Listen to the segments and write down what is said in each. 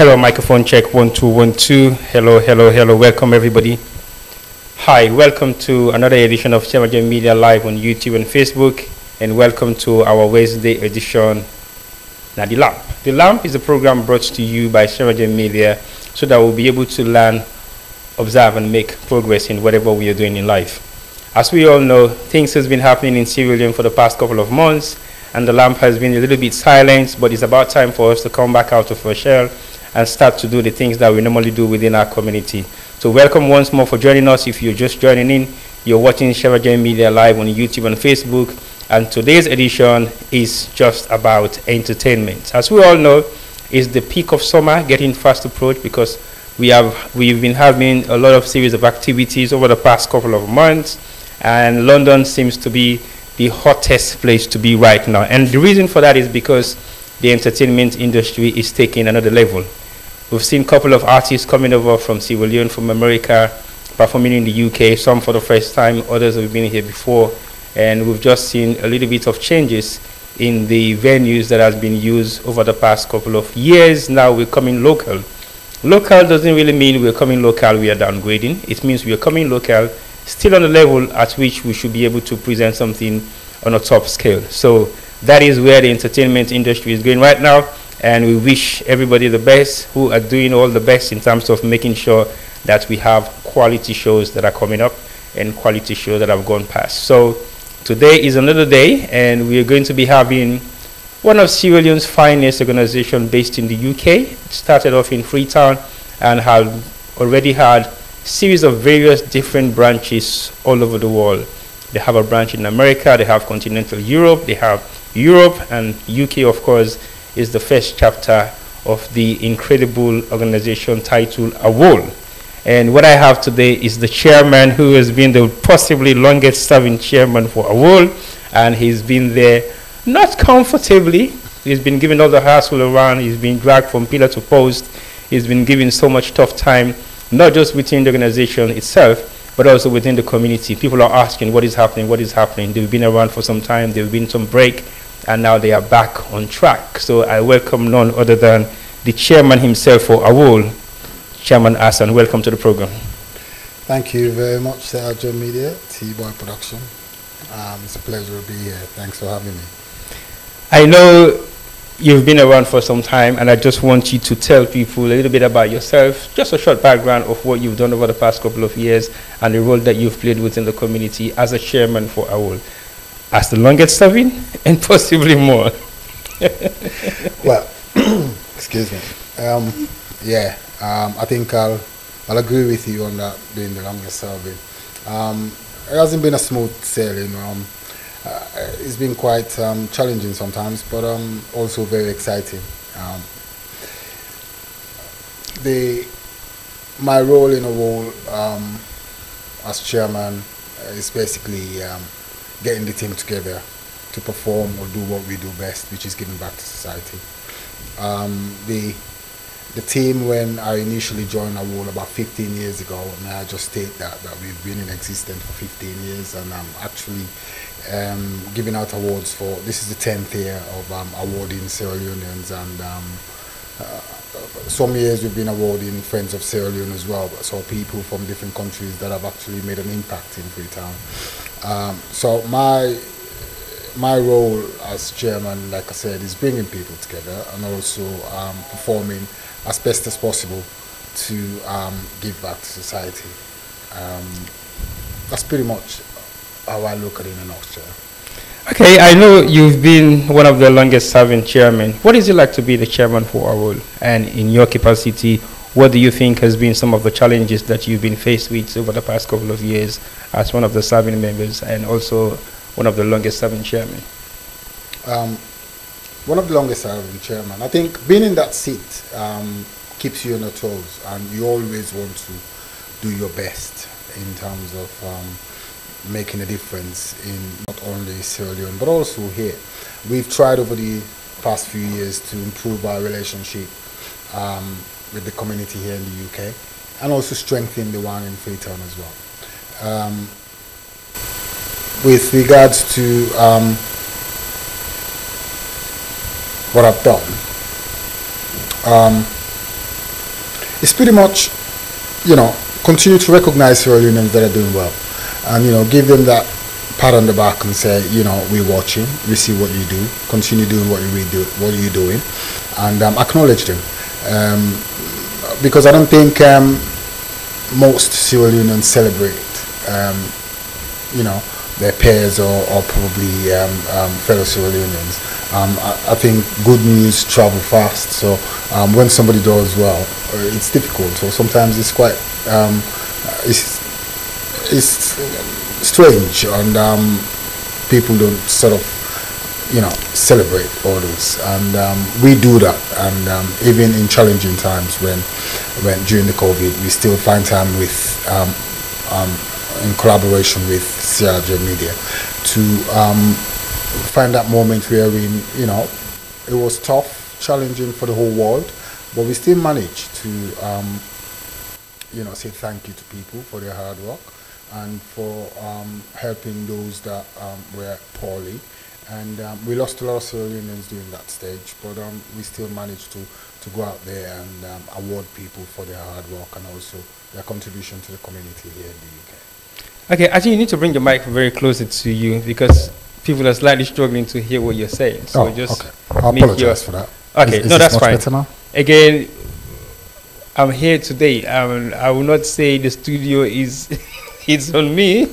Hello, microphone check 1 2 1 2. Hello, hello, hello. Welcome everybody. Hi, welcome to another edition of Chairman of Media Live on YouTube and Facebook, and welcome to our Wednesday edition. Now, The Lamp. The Lamp is a program brought to you by Chairman Media so that we'll be able to learn, observe, and make progress in whatever we are doing in life. As we all know, things has been happening in Sierra Leone for the past couple of months, and the lamp has been a little bit silent, but it's about time for us to come back out of our shell and start to do the things that we normally do within our community. So welcome once more for joining us. If you're just joining in, you're watching Sierra Media Live on YouTube and Facebook, and today's edition is just about entertainment. As we all know, it's the peak of summer getting fast approach because we've been having a lot of series of activities over the past couple of months, and London seems to be the hottest place to be right now. And the reason for that is because the entertainment industry is taking another level. We've seen a couple of artists coming over from Sierra Leone, from America, performing in the UK, some for the first time, others have been here before, and we've just seen a little bit of changes in the venues that has been used over the past couple of years. Now we're coming local. Local doesn't really mean we're coming local, we are downgrading. It means we are coming local, still on the level at which we should be able to present something on a top scale. So that is where the entertainment industry is going right now, and we wish everybody the best who are doing all the best in terms of making sure that we have quality shows that are coming up and quality shows that have gone past. So today is another day, and we are going to be having one of Sierra Leone's finest organizations based in the UK. It started off in Freetown and have already had series of various different branches all over the world. They have a branch in America, they have continental Europe, they have Europe, and UK, of course, is the first chapter of the incredible organization titled AWOL. And what I have today is the chairman, who has been the possibly longest serving chairman for AWOL, and he's been there not comfortably. He's been given all the hassle around, he's been dragged from pillar to post, he's been given so much tough time, not just within the organization itself, but also within the community. People are asking what is happening, what is happening. They've been around for some time, they've been some break, and now they are back on track. So I welcome none other than the chairman himself for AWOL, Chairman Hassan. Welcome to the program. Thank you very much, Sergio Media, T-Boy Production. It's a pleasure to be here. Thanks for having me. I know you've been around for some time, and I just want you to tell people a little bit about yourself, just a short background of what you've done over the past couple of years and the role that you've played within the community as a chairman for AWOL, as the longest serving and possibly more. Well, excuse me. I think I'll agree with you on that, being the longest serving. It hasn't been a smooth sailing. It's been quite challenging sometimes, but also very exciting. My role in AWOL as chairman is basically getting the team together to perform or do what we do best, which is giving back to society. The team, when I initially joined AWOL about 15 years ago, and I just state that we've been in existence for 15 years, and I'm actually giving out awards for, this is the 10th year of awarding Sierra Leoneans, and some years we've been awarding Friends of Sierra Leone as well, so people from different countries that have actually made an impact in Freetown. So my role as chairman, like I said, is bringing people together and also performing as best as possible to give back to society. That's pretty much how I look at it in a nutshell. Okay, I know you've been one of the longest serving chairmen. What is it like to be the chairman for AWOL? And in your capacity, what do you think has been some of the challenges that you've been faced with over the past couple of years as one of the serving members and also one of the longest serving chairmen? One of the longest serving chairman. I think being in that seat keeps you on your toes, and you always want to do your best in terms of making a difference in not only Sierra Leone but also here. We've tried over the past few years to improve our relationship with the community here in the UK, and also strengthen the one in Freetown as well. With regards to what I've done, it's pretty much, continue to recognize Sierra Leoneans that are doing well, and give them that pat on the back and say, we're watching, we see what you do, continue doing what you're doing, and acknowledge them, because I don't think most Sierra Leoneans celebrate, their peers or probably fellow Sierra Leoneans. I think good news travel fast, so when somebody does well, it's difficult. So sometimes it's quite it's strange, and people don't sort of celebrate others, and we do that, and even in challenging times when during the COVID, we still find time with in collaboration with CRJ Media to find that moment where it was tough, challenging for the whole world, but we still managed to say thank you to people for their hard work and for helping those that were poorly. And we lost a lot of Sierra Leoneans during that stage, but we still managed to go out there and award people for their hard work and also their contribution to the community here in the UK. Okay, I think you need to bring the mic very closer to you because people are slightly struggling to hear what you're saying. So okay. I apologize for that. Okay, is no, that's much fine. Better now? Again, I'm here today. I will not say the studio is it's on me.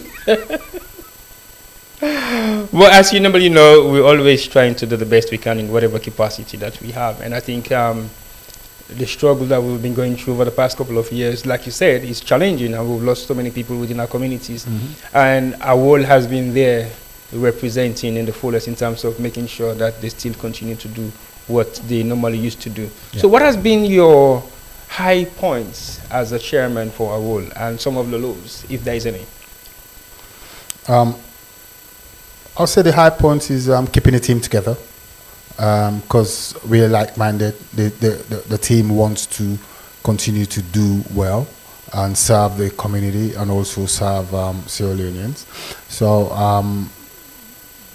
Well, as you normally know, we're always trying to do the best we can in whatever capacity that we have. And I think the struggle that we've been going through over the past couple of years, like you said, is challenging, and we've lost so many people within our communities. And AWOL has been there representing in the fullest in terms of making sure that they still continue to do what they normally used to do. Yeah. So what has been your high points as a chairman for AWOL and some of the lows, if there is any? I'll say the high point is keeping the team together, because we're like-minded. The team wants to continue to do well and serve the community and also serve Sierra Leoneans. So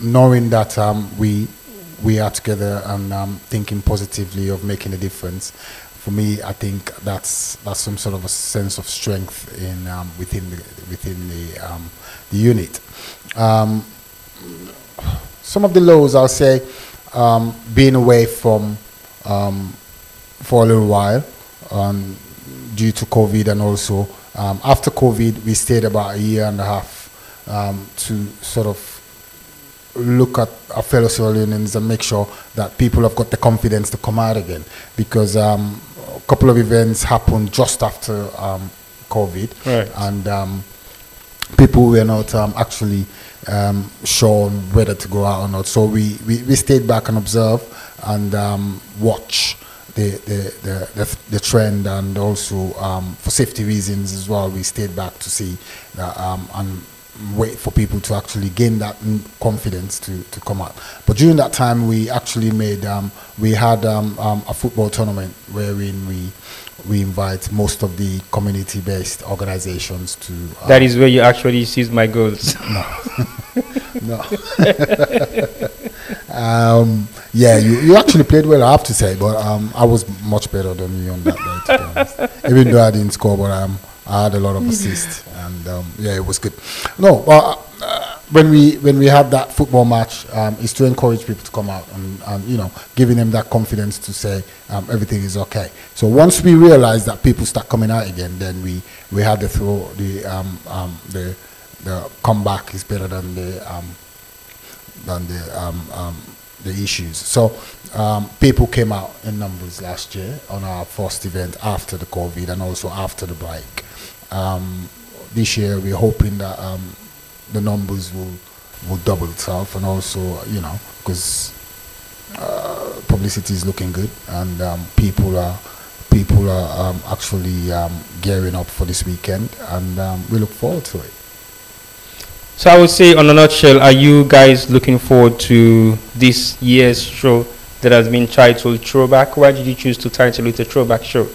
knowing that we are together and thinking positively of making a difference, for me, I think that's some sort of a sense of strength in within the unit. Some of the lows, I'll say, being away from for a little while due to COVID, and also after COVID, we stayed about a year and a half to sort of look at our fellow Sierra Leoneans and make sure that people have got the confidence to come out again, because a couple of events happened just after COVID, right. And people were not actually sure whether to go out or not. So we stayed back and observe and watch the trend, and also for safety reasons as well, we stayed back to see that and wait for people to actually gain that confidence to come out. But during that time, we actually made we had a football tournament wherein we invite most of the community-based organizations to... that is where you actually seized my goals. No. No. Yeah, you actually played well, I have to say, but I was much better than you on that day, to be honest. Even though I didn't score, but I had a lot of assists, and yeah, it was good. No, when we had that football match, is to encourage people to come out and giving them that confidence to say everything is okay. So once we realized that people start coming out again, then we had to throw the comeback is better than the issues. So people came out in numbers last year on our first event after the COVID and also after the break. This year we're hoping that the numbers will double itself, and also because publicity is looking good, and people are actually gearing up for this weekend, and we look forward to it. So I would say, on a nutshell, are you guys looking forward to this year's show that has been titled Throwback? Why did you choose to title it a Throwback Show?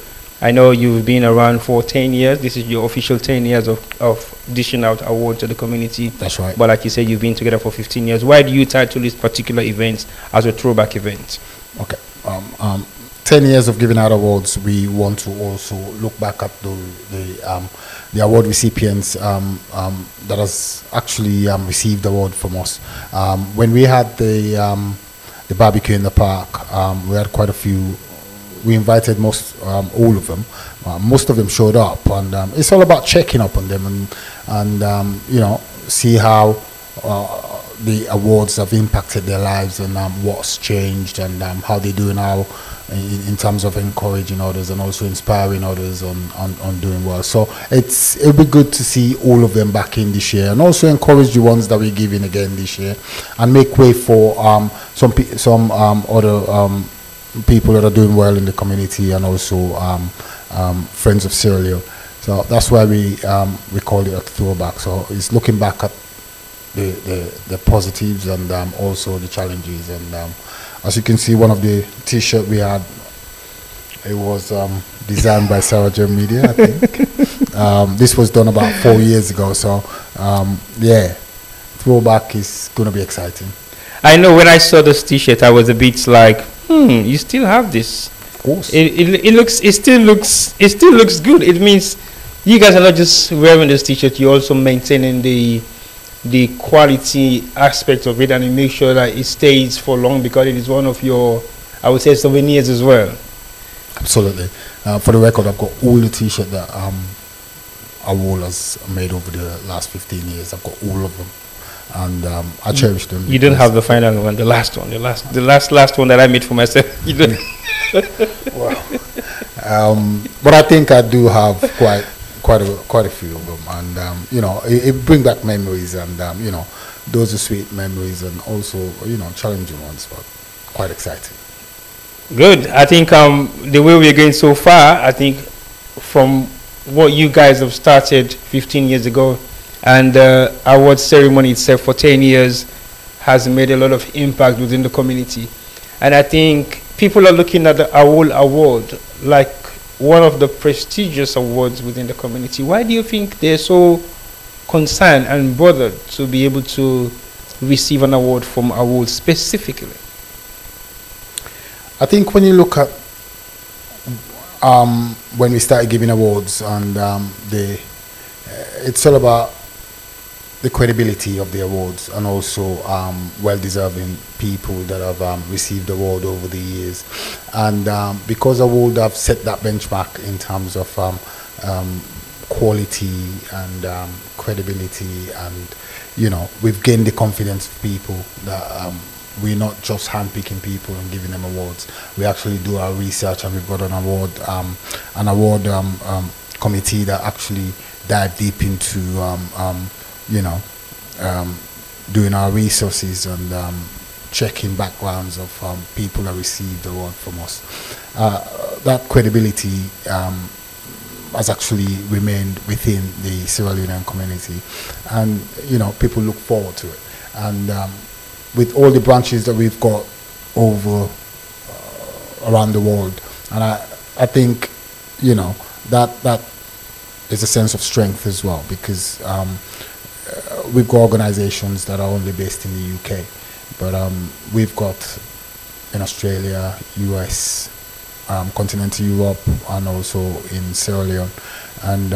I know you've been around for 10 years. This is your official 10 years of dishing out awards to the community. That's right. But like you said, you've been together for 15 years. Why do you title this particular event as a throwback event? Okay. 10 years of giving out awards, we want to also look back at the award recipients that has actually received the award from us. When we had the barbecue in the park, we had quite a few. We invited all of them. Most of them showed up, and it's all about checking up on them and you know, see how the awards have impacted their lives and what's changed and how they do now in terms of encouraging others and also inspiring others on doing well. So it'll be good to see all of them back in this year, and also encourage the ones that we're giving again this year, and make way for some other people that are doing well in the community, and also Friends of Sierra Leone. So that's why we call it a throwback. So it's looking back at the positives and also the challenges. And as you can see, one of the T-shirt we had, it was designed by Sarah J Media, I think. This was done about 4 years ago. So yeah, throwback is going to be exciting. I know when I saw this T-shirt, I was a bit like, you still have this. Of course. It still looks good. It means you guys are not just wearing this T-shirt, you're also maintaining the quality aspect of it, and you make sure that it stays for long, because it is one of your, I would say, souvenirs as well. Absolutely. For the record, I've got all the T-shirt that AWOL has made over the last 15 years. I've got all of them, and I cherish them. You don't have the final one, the last one, the last one that I made for myself. You don't. Well, but I think I do have quite a few of them, and you know, it bring back memories, and you know, those are sweet memories, and also, you know, challenging ones, but quite exciting. Good. I think the way we're going so far, I think from what you guys have started 15 years ago, and the award ceremony itself for 10 years has made a lot of impact within the community. And I think people are looking at the AWOL Award like one of the prestigious awards within the community. Why do you think they're so concerned and bothered to be able to receive an award from AWOL specifically? I think when you look at when we started giving awards, and it's all about the credibility of the awards, and also well-deserving people that have received the award over the years. And because AWOL have set that benchmark in terms of quality and credibility, and you know, we've gained the confidence of people that we're not just handpicking people and giving them awards. We actually do our research, and we've got an award committee that actually dive deep into you know, doing our resources and checking backgrounds of people that received the award from us. That credibility has actually remained within the Sierra Leonean community, and you know, people look forward to it. And with all the branches that we've got over around the world, and I think, you know, that is a sense of strength as well, because we've got organizations that are only based in the UK, but we've got in Australia, US, continental Europe, and also in Sierra Leone, and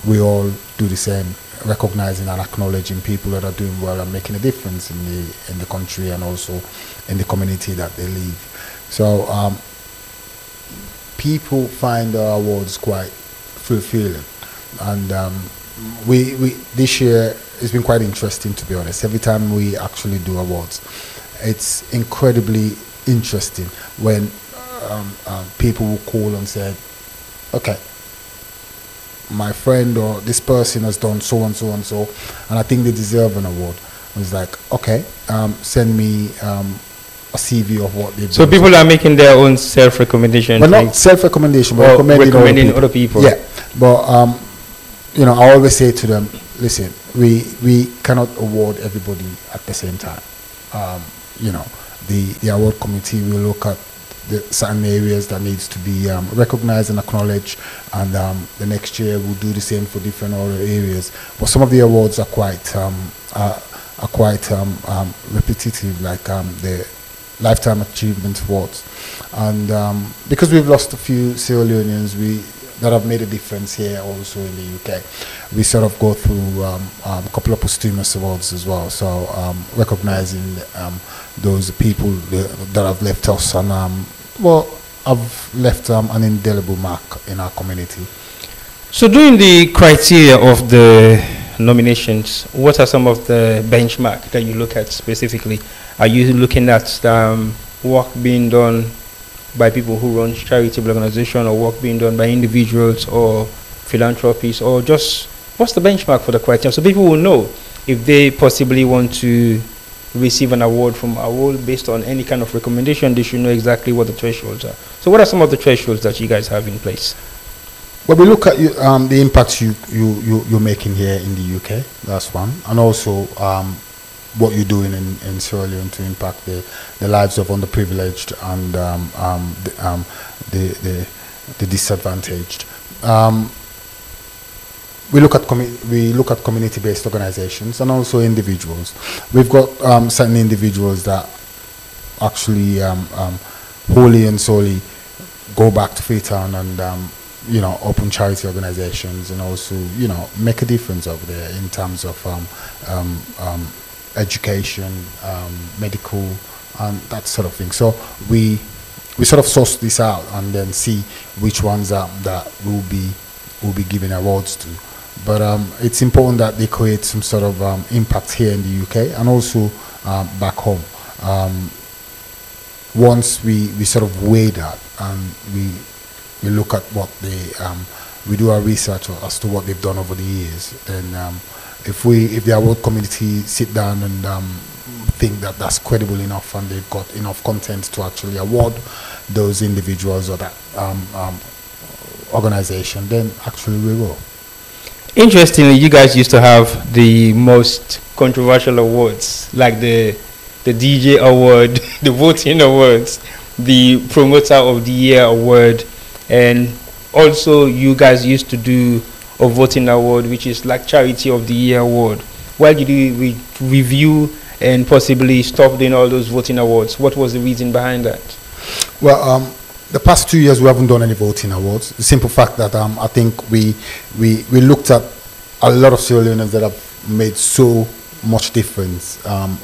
we all do the same, recognizing and acknowledging people that are doing well and making a difference in the country, and also in the community that they live. So people find our awards quite fulfilling, and we this year it's been quite interesting, to be honest. Every time we actually do awards, it's incredibly interesting when people will call and say, okay, my friend or this person has done so and so and so, and I think they deserve an award. I was like, okay, send me a CV of what they've done. So people are making their own self-recommendation. But not self-recommendation, but recommending other people. Yeah, but you know, I always say to them, listen, we cannot award everybody at the same time. You know, the award committee will look at the certain areas that needs to be recognized and acknowledged, and the next year we'll do the same for different other areas. But some of the awards are quite repetitive, like the Lifetime Achievement Awards. And because we've lost a few Sierra Leoneans that have made a difference here also in the UK, we sort of go through a couple of posthumous awards as well. So recognizing those people that have left us and have left an indelible mark in our community. So during the criteria of the nominations, what are some of the benchmark that you look at specifically? Are you looking at work being done by people who run charitable organizations, or work being done by individuals or philanthropies, or just what's the benchmark for the criteria, so people will know if they possibly want to receive an award from AWOL based on any kind of recommendation? They should know exactly what the thresholds are. So what are some of the thresholds that you guys have in place? Well, we look at the impact you're making here in the UK. That's one, and also what you're doing in Sierra Leone to impact the lives of underprivileged and the disadvantaged. We look at community-based organizations and also individuals. We've got certain individuals that actually wholly and solely go back to Freetown and open charity organizations, and also make a difference over there in terms of education, medical, and that sort of thing. So we sort of source this out and then see which ones that we'll be giving awards to. But it's important that they create some sort of impact here in the UK and also back home. Once we sort of weigh that and we look at what we do our research as to what they've done over the years, then if the award committee sit down and think that that's credible enough and they've got enough content to actually award those individuals or that organization, then actually we will. Interestingly, you guys used to have the most controversial awards, like the DJ award, the voting awards, the promoter of the year award, and also you guys used to do a voting award, which is like charity of the year award. Why did you review and possibly stop doing all those voting awards? What was the reason behind that? Well, the past 2 years we haven't done any voting awards. The simple fact that I think we looked at a lot of Sierra Leoneans that have made so much difference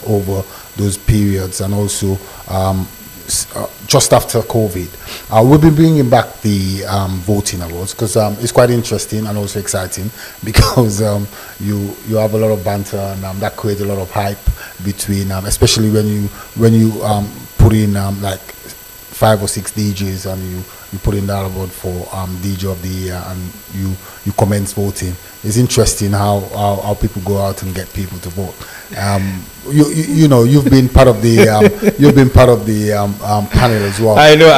over those periods, and also just after COVID. We'll be bringing back the voting awards because it's quite interesting and also exciting, because you have a lot of banter and that creates a lot of hype between, especially when you put in like 5 or 6 DJs and you put in that award for DJ of the year and you commence voting. It's interesting how people go out and get people to vote. You've been part of the panel as well. I know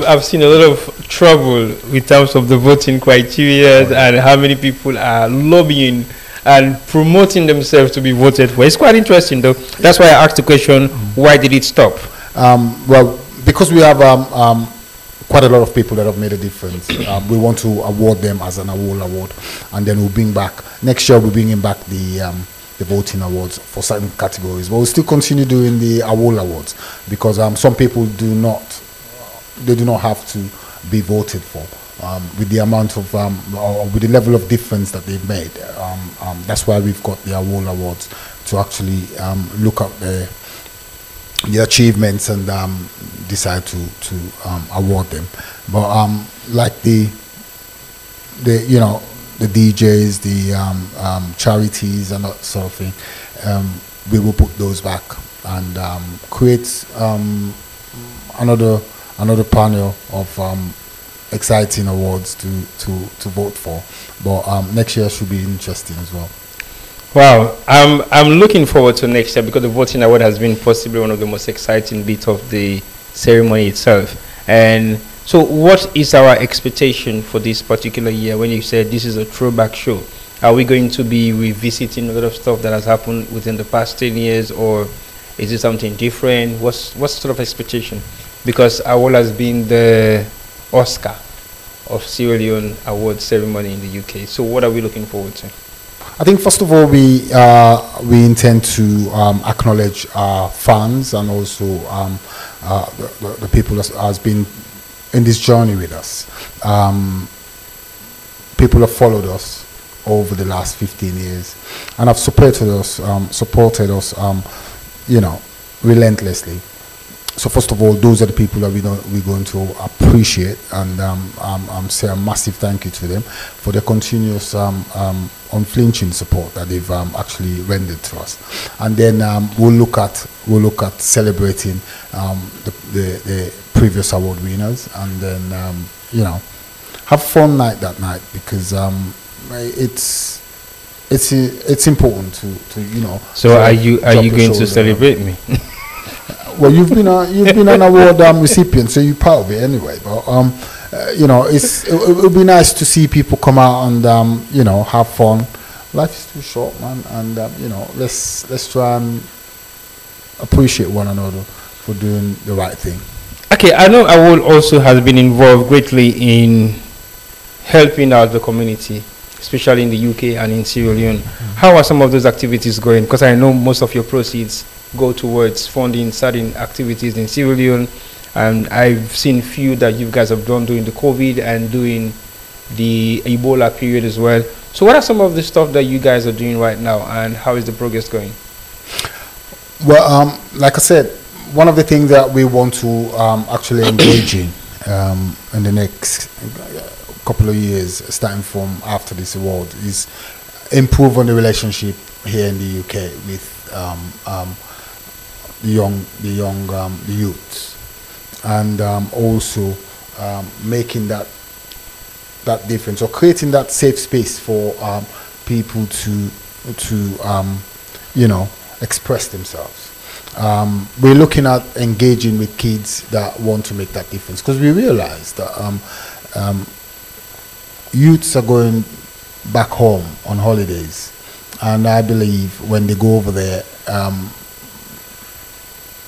I've seen a lot of trouble in terms of the voting criteria and how many people are lobbying and promoting themselves to be voted for. It's quite interesting though. That's why I asked the question, why did it stop? Well, because we have quite a lot of people that have made a difference. We want to award them as an AWOL award, and then we'll bring back next year. We're bringing back the voting awards for certain categories, but we'll still continue doing the AWOL awards because some people do not have to be voted for with the amount of or with the level of difference that they've made. That's why we've got the AWOL awards to actually look at the achievements and decide to award them. But like the DJs, the charities and that sort of thing, we will put those back and create another panel of exciting awards to vote for. But next year should be interesting as well. Wow, I'm looking forward to next year because the voting award has been possibly one of the most exciting bits of the ceremony itself. And so what is our expectation for this particular year when you said this is a throwback show? Are we going to be revisiting a lot of stuff that has happened within the past 10 years, or is it something different? What's sort of expectation? Because AWOL has been the Oscar of Sierra Leone award ceremony in the UK. So what are we looking forward to? I think first of all we intend to acknowledge our fans and also the people that has been in this journey with us. People have followed us over the last 15 years and have supported us, you know, relentlessly. So first of all, those are the people that we're going to appreciate and say a massive thank you to them for their continuous unflinching support that they've actually rendered to us. And then we'll look at celebrating the previous award winners, and then you know, have fun that night, because it's important to you know. So are you going to celebrate me? Well, you've been an award recipient, so you're part of it anyway. But you know, it would be nice to see people come out and you know, have fun. Life is too short, man, and you know, let's try and appreciate one another for doing the right thing. Okay, I know AWOL also has been involved greatly in helping out the community, especially in the UK and in Sierra Leone. How are some of those activities going? Because I know most of your proceeds go towards funding certain activities in Sierra Leone, and I've seen few that you guys have done during the COVID and during the Ebola period as well. So what are some of the stuff that you guys are doing right now, and how is the progress going? Well, like I said, one of the things that we want to actually engage in the next couple of years, starting from after this award, is improve on the relationship here in the UK with the youth, and also making that difference, or creating that safe space for people to you know, express themselves. We're looking at engaging with kids that want to make that difference, because we realize that youths are going back home on holidays, and I believe when they go over there,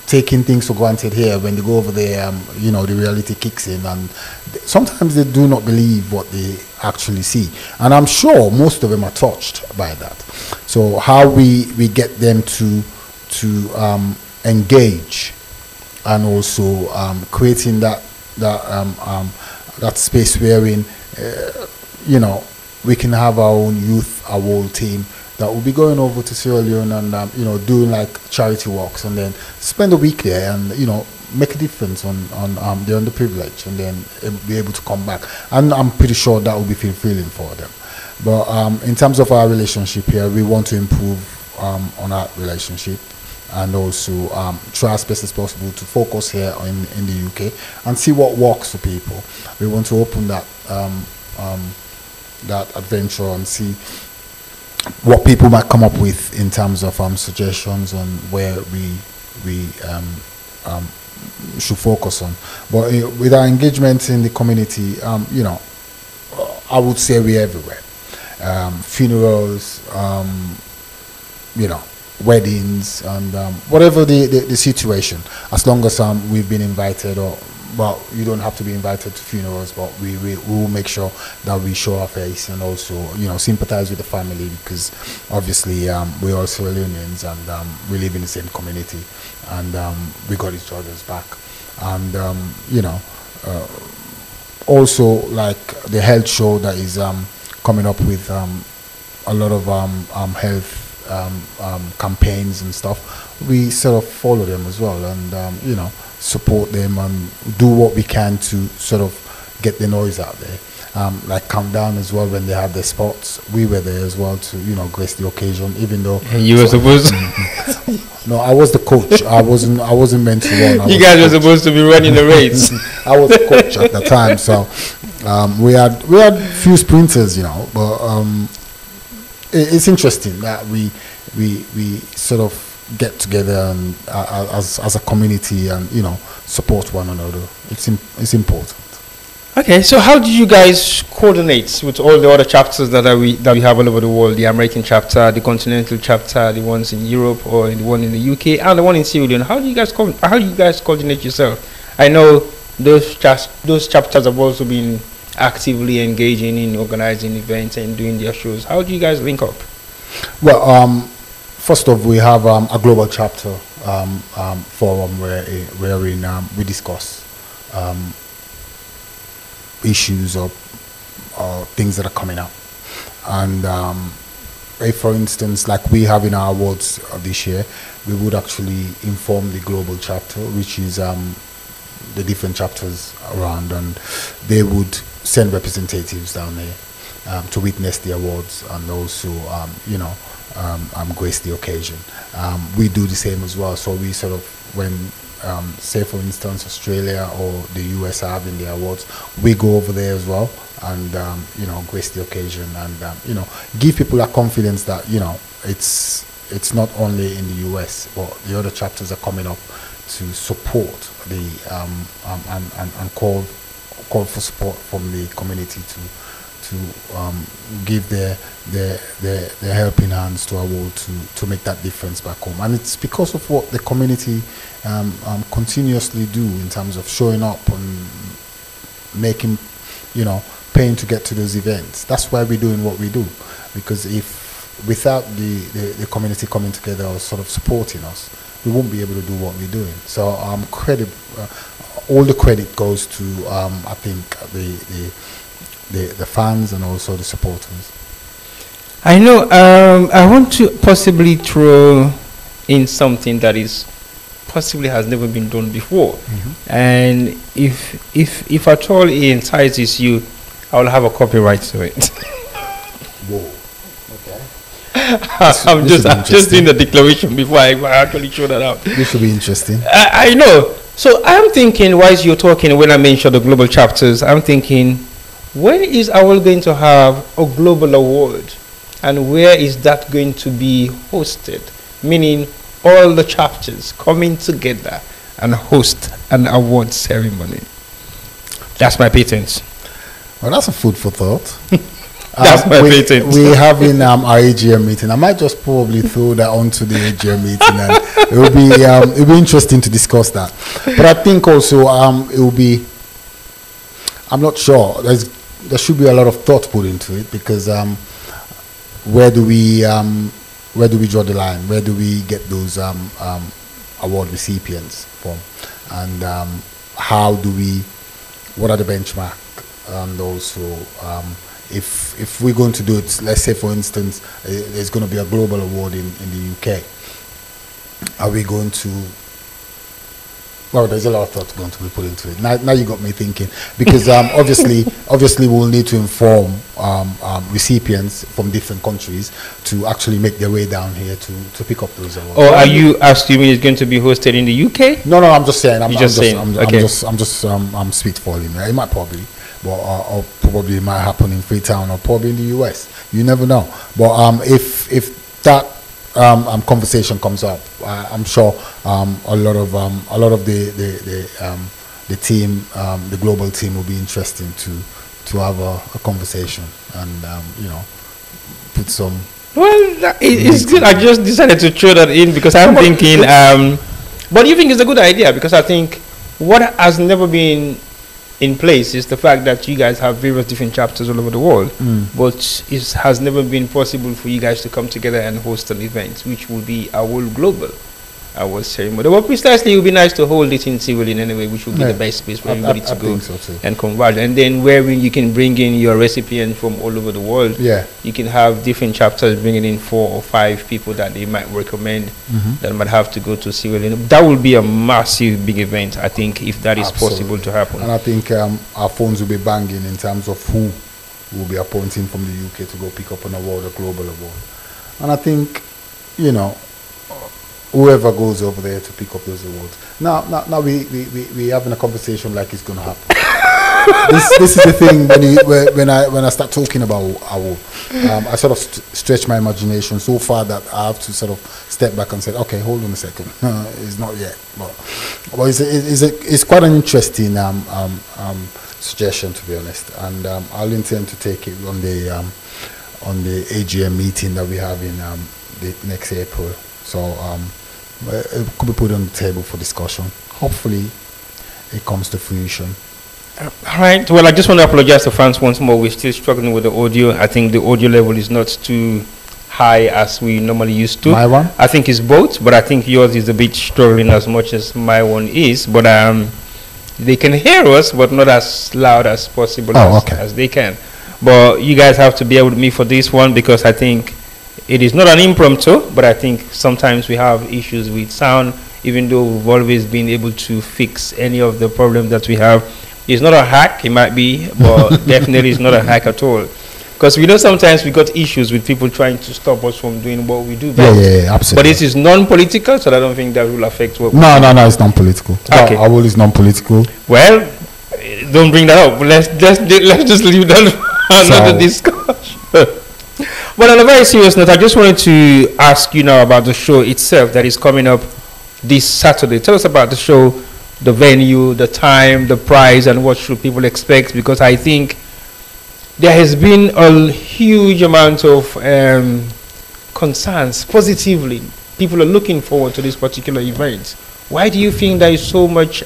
taking things for granted here, when they go over there, you know, the reality kicks in, and sometimes they do not believe what they actually see, and I'm sure most of them are touched by that. So how we get them to engage, and also creating that space wherein you know, we can have our own youth AWOL team that will be going over to Sierra Leone and you know, doing like charity walks, and then spend a week there and, you know, make a difference on the underprivileged, and then be able to come back. And I'm pretty sure that will be fulfilling for them. But in terms of our relationship here, we want to improve on our relationship, and also try as best as possible to focus here in the UK and see what works for people. We want to open that that adventure and see what people might come up with in terms of suggestions on where we should focus on. But with our engagement in the community, you know, I would say we're everywhere. Funerals, you know, weddings, and whatever the situation, as long as we've been invited, or well, you don't have to be invited to funerals, but we will make sure that we show our face, and also, you know, sympathize with the family, because obviously we're all Sierra Leoneans, and we live in the same community, and we got each other's back. And you know, also like the health show that is coming up with a lot of health campaigns and stuff, we sort of follow them as well, and you know, support them and do what we can to sort of get the noise out there. Like Countdown as well, when they had their spots, we were there as well to, you know, grace the occasion, even though you were supposed to no, I was the coach. I wasn't meant to run. You guys were supposed to be running the race. I was the coach at the time, so we had few sprinters, you know, but it's interesting that we sort of get together and as a community, and, you know, support one another. It's important. Okay, so how do you guys coordinate with all the other chapters that we have all over the world? The American chapter, the continental chapter, the ones in Europe, or the one in the UK, and the one in Sierra Leone. How do you guys coordinate yourself? I know those chapters have also been actively engaging in organizing events and doing their shows. How do you guys link up? Well, first off, we have a global chapter forum wherein we discuss issues or things that are coming up. And if, for instance, like we have in our awards this year, we would actually inform the global chapter, which is the different chapters around, and they would send representatives down there to witness the awards and also, grace the occasion. We do the same as well. So we sort of, when, say for instance, Australia or the US are having their awards, we go over there as well and, grace the occasion and, give people a confidence that, it's not only in the US, but the other chapters are coming up to support the, and call for support from the community to give their helping hands to AWOL to make that difference back home. And it's because of what the community continuously do in terms of showing up and making, paying to get to those events. That's why we're doing what we do, because without the community coming together or sort of supporting us, we won't be able to do what we're doing. So all the credit goes to I think the fans and also the supporters. I know. I want to possibly throw in something that is possibly has never been done before, and if at all it entices you, I will have a copyright to it. Whoa. Okay. I'm just doing the declaration before I actually show that out. This should be interesting. I know. So I'm thinking, whilst you're talking, when I mentioned the global chapters, I'm thinking, when is AWOL going to have a global award, and where is that going to be hosted? Meaning all the chapters coming together and host an award ceremony. That's my patent. Well, that's a food for thought. That's my patent. We have in our AGM meeting. I might just probably throw that onto the AGM meeting, and it'll be interesting to discuss that. But I think also it will be. I'm not sure. There should be a lot of thought put into it, because where do we draw the line? Where do we get those award recipients from? And what are the benchmarks? And also, if we're going to do it, let's say for instance, there's going to be a global award in the UK. Are we going to? Well, there's a lot of thought going to be put into it. Now you got me thinking, because obviously we'll need to inform recipients from different countries to actually make their way down here to pick up those awards. Or are you assuming it's going to be hosted in the UK? No, I'm just saying. I'm just spitballing. It might probably, but or probably it might happen in Freetown or probably in the US. You never know. But if that conversation comes up, I'm sure a lot of the team, the global team, will be interesting to have a conversation and put some. Well, it's good. I just decided to throw that in because I'm thinking. But you think it's a good idea, because I think what has never been in place is the fact that you guys have various different chapters all over the world, but it has never been possible for you guys to come together and host an event, which will be AWOL Global award ceremony. But precisely, it would be nice to hold it in Civil in anyway, which would be the best space for everybody to go and converge. And then wherein you can bring in your recipient from all over the world. Yeah, you can have different chapters bringing in 4 or 5 people that they might recommend that might have to go to Civil. That will be a massive big event, I think, if that is possible to happen. And I think our phones will be banging in terms of who will be appointing from the UK to go pick up an award, a global award. And I think, whoever goes over there to pick up those awards. Now we having a conversation like it's going to happen. this is the thing when I start talking about AWOL, I sort of stretch my imagination so far that I have to sort of step back and say, okay, hold on a second, it's not yet. But it's quite an interesting suggestion, to be honest, and I'll intend to take it on the AGM meeting that we have in the next April. So it could be put on the table for discussion. Hopefully it comes to fruition. All right. Well, I just want to apologize to fans once more. We're still struggling with the audio. I think the audio level is not too high as we normally used to. My one? I think it's both, but I think yours is a bit struggling as much as my one is. But they can hear us, but not as loud as possible as they can. But you guys have to bear with me for this one, because I think it is not an impromptu, but I think sometimes we have issues with sound, even though we've always been able to fix any of the problems that we have. It's not a hack, it might be, but definitely it's not a hack at all. Because we know sometimes we got issues with people trying to stop us from doing what we do best. Yeah, absolutely. But this is non-political, so I don't think that will affect what we do. No, it's non-political. Okay. AWOL is non-political. Well, don't bring that up. Let's just leave that another discussion. But on a very serious note, I just wanted to ask you now about the show itself that is coming up this Saturday. Tell us about the show, the venue, the time, the price, and what should people expect, because I think there has been a huge amount of concerns positively. People are looking forward to this particular event. Why do you think there is so much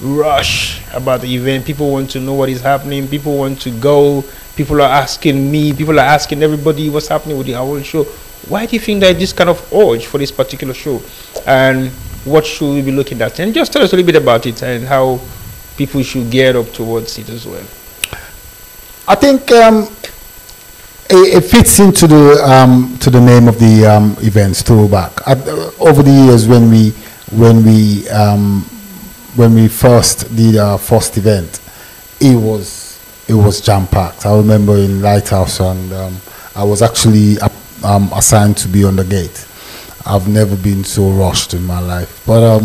rush about the event? People want to know what is happening. People want to go. People are asking me. People are asking everybody what's happening with the AWOL show. Why do you think there is this kind of urge for this particular show? And what should we be looking at? And just tell us a little bit about it and how people should gear up towards it as well. I think it fits into the name of the events, throwback. Over the years, when we first did our first event, it was jam packed. I remember in Lighthouse, and I was actually assigned to be on the gate. I've never been so rushed in my life, but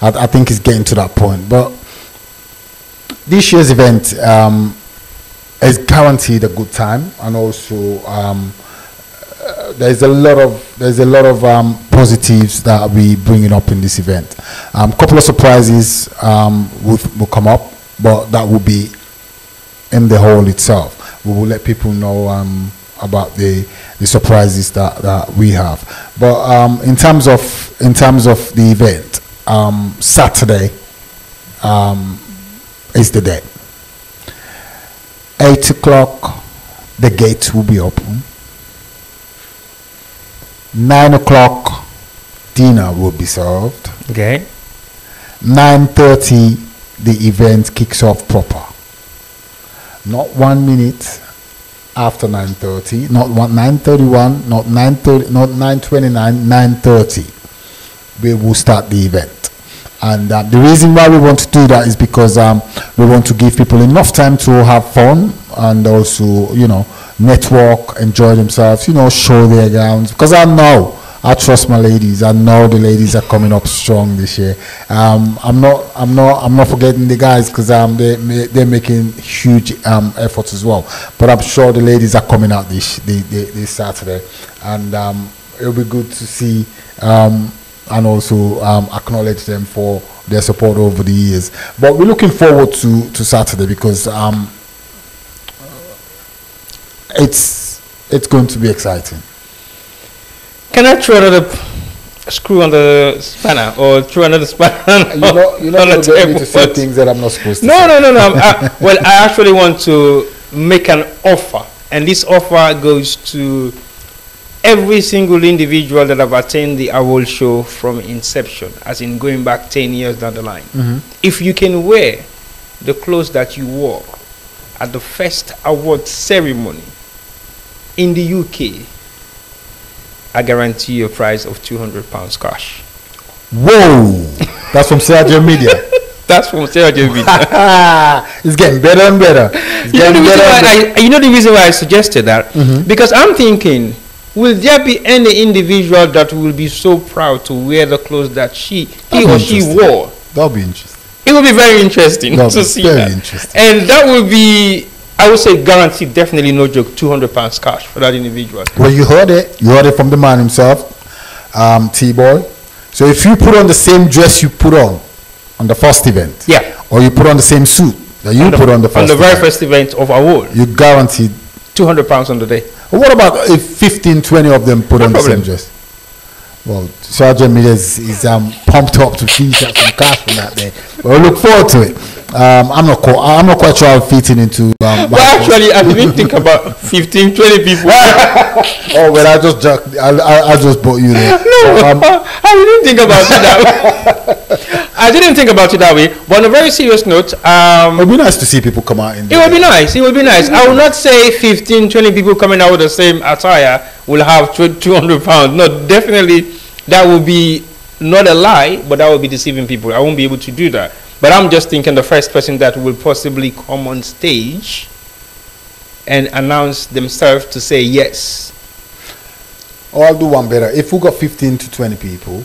I think it's getting to that point. But this year's event is guaranteed a good time, and also there's a lot of positives that we bringing up in this event. Couple of surprises will come up, but that will be in the hall itself. We will let people know about the surprises that we have. But in terms of the event, Saturday is the day. 8 o'clock, the gates will be open. 9 o'clock, dinner will be served. Okay. 9:30, the event kicks off proper. Not 1 minute after 9:30, not 9:31, not 9:30, not 9:29, 9:30. We will start the event. And the reason why we want to do that is because we want to give people enough time to have fun and also, network, enjoy themselves, show their gowns. Because I trust my ladies. I know the ladies are coming up strong this year. I'm not forgetting the guys, because they're making huge efforts as well. But I'm sure the ladies are coming out this Saturday, and it'll be good to see. And also acknowledge them for their support over the years. But we're looking forward to Saturday, because it's going to be exciting. Can I throw another screw on the spanner, or throw another spanner? You're not going to get me to say things that I'm not supposed to say. No. Well, I actually want to make an offer, and this offer goes to every single individual that have attended the AWOL show from inception, as in going back 10 years down the line. Mm-hmm. If you can wear the clothes that you wore at the first award ceremony in the UK, I guarantee you a prize of £200 cash. Whoa! That's from Sergio Media. That's from Sergio Media. It's getting better and better. You know the reason why I suggested that? Mm-hmm. Because I'm thinking, will there be any individual that will be so proud to wear the clothes that he or she wore? That'll be interesting. It will be very interesting to see that. Interesting. And that will be, I would say, guaranteed, definitely no joke, £200 cash for that individual. Well, you heard it. You heard it from the man himself, T-Boy. So if you put on the same dress you put on the first event, yeah, or you put on the same suit that you put on the first event, very first event of AWOL, you guaranteed £200 on the day. Well, what about if 15, 20 of them put on the same dress? Well, Sergeant Millers is pumped up to finish up some cash from that day. But I look forward to it. I'm not quite sure how fitting into. Well, actually, I didn't think about 15, 20 people. Oh, well, I just brought you there. No, I didn't think about it that way. I didn't think about it that way. But on a very serious note, it would be nice to see people come out in there. It would be nice. It would be nice. I will not say 15, 20 people coming out with the same attire will have £200. No, definitely that would be not a lie, but that would be deceiving people. I won't be able to do that. But I'm just thinking the first person that will possibly come on stage and announce themselves to say yes. Or I'll do one better. If we got 15 to 20 people,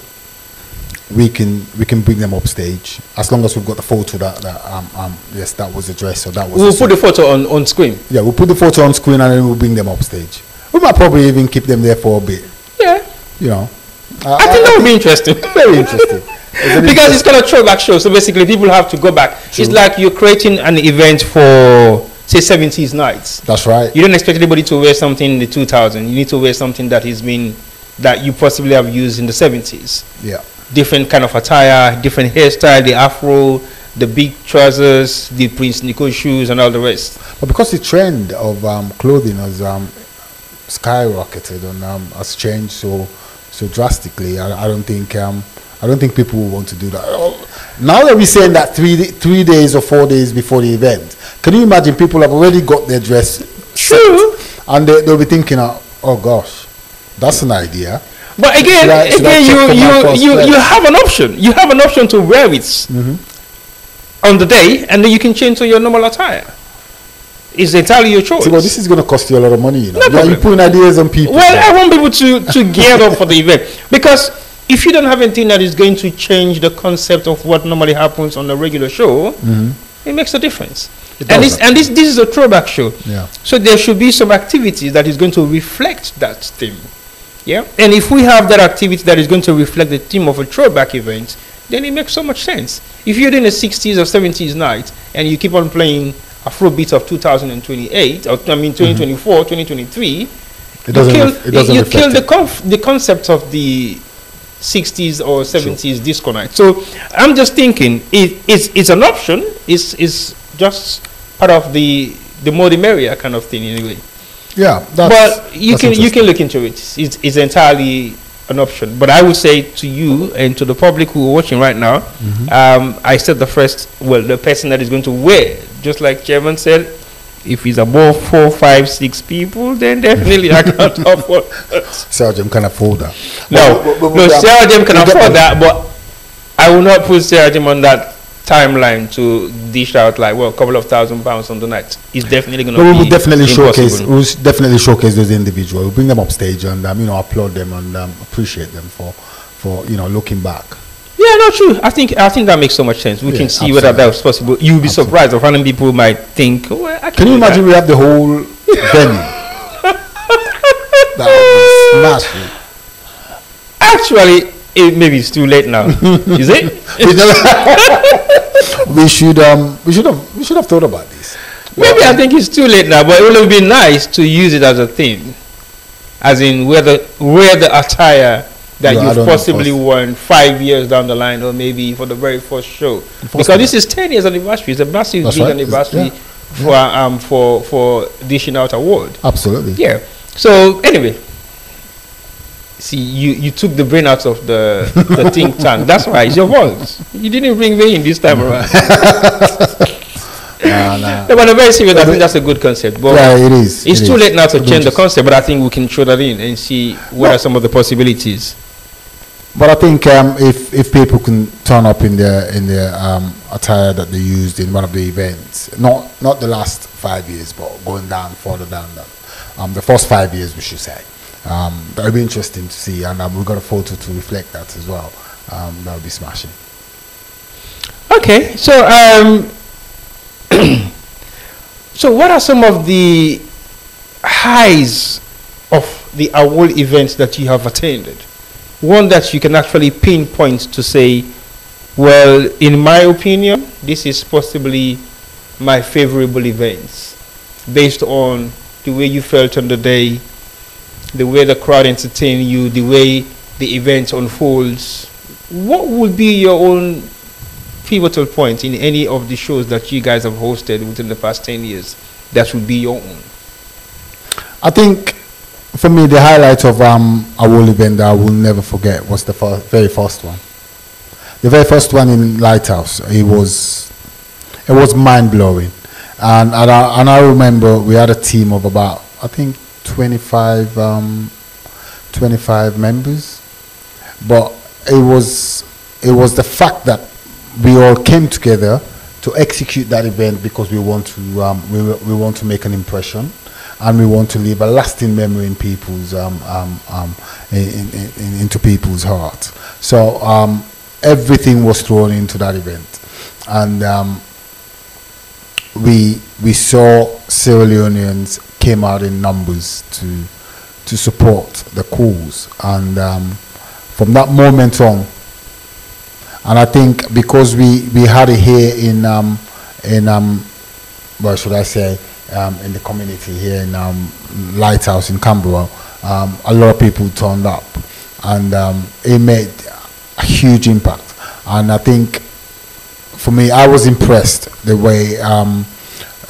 we can bring them up stage as long as we've got the photo that yes, that was the dress or that was. We'll put the photo on screen. Yeah, we'll put the photo on screen and then we'll bring them up stage. We might probably even keep them there for a bit. Yeah. You know. I think that would be interesting. Very interesting. Because it's got a throwback show, so basically people have to go back. True. It's like you're creating an event for, say, 70s nights. That's right. You don't expect anybody to wear something in the 2000s. You need to wear something that that you possibly have used in the 70s. Yeah. Different kind of attire, different hairstyle, the afro, the big trousers, the Prince Nico shoes, and all the rest. But because the trend of clothing has skyrocketed and has changed so drastically, I don't think people will want to do that. Now that we're saying that 3 days or 4 days before the event, can you imagine people have already got their dress True. set, and they'll be thinking, oh gosh, that's an idea. But again, you have an option. You have an option to wear it on the day, and then you can change to your normal attire. It's entirely your choice. See, well, this is going to cost you a lot of money, you know. No, you're putting ideas on people. Well, I want people to gear up for the event, because if you don't have anything that is going to change the concept of what normally happens on a regular show, it makes a difference. And this is a throwback show. Yeah. So there should be some activity that is going to reflect that theme. Yeah. And if we have that activity that is going to reflect the theme of a throwback event, then it makes so much sense. If you're doing a 60s or 70s night and you keep on playing Afrobeat of 2028, or 2024, 2023, you kill the concept of the 60s or 70s disco night. So I'm just thinking it's an option. It's just part of the more the merrier kind of thing anyway. Yeah, but you can look into it. It's entirely an option. But I would say to you and to the public who are watching right now, I said the person that is going to wear, just like Chairman said, if he's above 4, 5, 6 people, then definitely I can't afford that. Sergeant can afford that. No, Sergeant can afford that, but I will not put Sergeant on that timeline to dish out like a couple of £1,000 on the night. It's definitely going to be we'll definitely impossible. showcase those individuals. We'll bring them up stage and applaud them and appreciate them for looking back. Yeah, no, true. I think that makes so much sense. We can see whether that was possible. You'll be surprised of how many people might think, can you imagine we have the whole venue? That would be smashing. Actually, maybe it's too late now. Is it? we should have thought about this. Maybe I think it's too late now, but it would have been nice to use it as a theme, as in wear the attire that you've possibly worn 5 years down the line, or maybe for the very first show. Because this is 10 years anniversary. It's a massive big anniversary for dishing out award. Absolutely. Yeah. So anyway, see, you took the brain out of the think tank. That's why it's your fault. You didn't bring me in this time around. No, but on a very serious, I think that's a good concept. But yeah, it is. It's too late now to change the concept, but I think we can throw that in and see what are some of the possibilities. But I think if people can turn up in their attire that they used in one of the events, not the last 5 years, but going down further down that, the first 5 years, we should say, that would be interesting to see, and we've got a photo to reflect that as well. That would be smashing. Okay, so so what are some of the highs of the AWOL events that you have attended? One that you can actually pinpoint to say, well, in my opinion, this is possibly my favorable events, based on the way you felt on the day, the way the crowd entertained you, the way the event unfolds, what would be your own pivotal point in any of the shows that you guys have hosted within the past 10 years that would be your own? I think for me the highlight of AWOL event that I will never forget was the very first one. The very first one in Lighthouse. It was mind blowing, and I remember we had a team of about, I think, 25 members, but it was the fact that we all came together to execute that event because we want to make an impression, and we want to leave a lasting memory in people's into people's hearts. So everything was thrown into that event, and we saw Sierra Leoneans came out in numbers to support the cause, and from that moment on, and I think because we had it here in what should I say, in the community here in Lighthouse in Canberra, a lot of people turned up, and it made a huge impact. And I think for me, I was impressed the way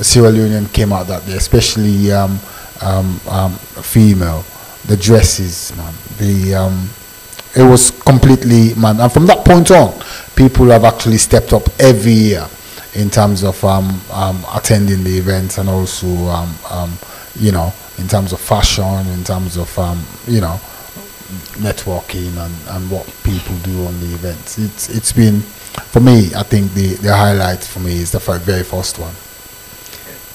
Sierra Leonean came out that day, especially female, the dresses, man, it was completely, man, and from that point on, people have actually stepped up every year in terms of attending the events, and also you know, in terms of fashion, in terms of you know, networking and what people do on the events. It's been, for me, I think the highlight for me is the very first one.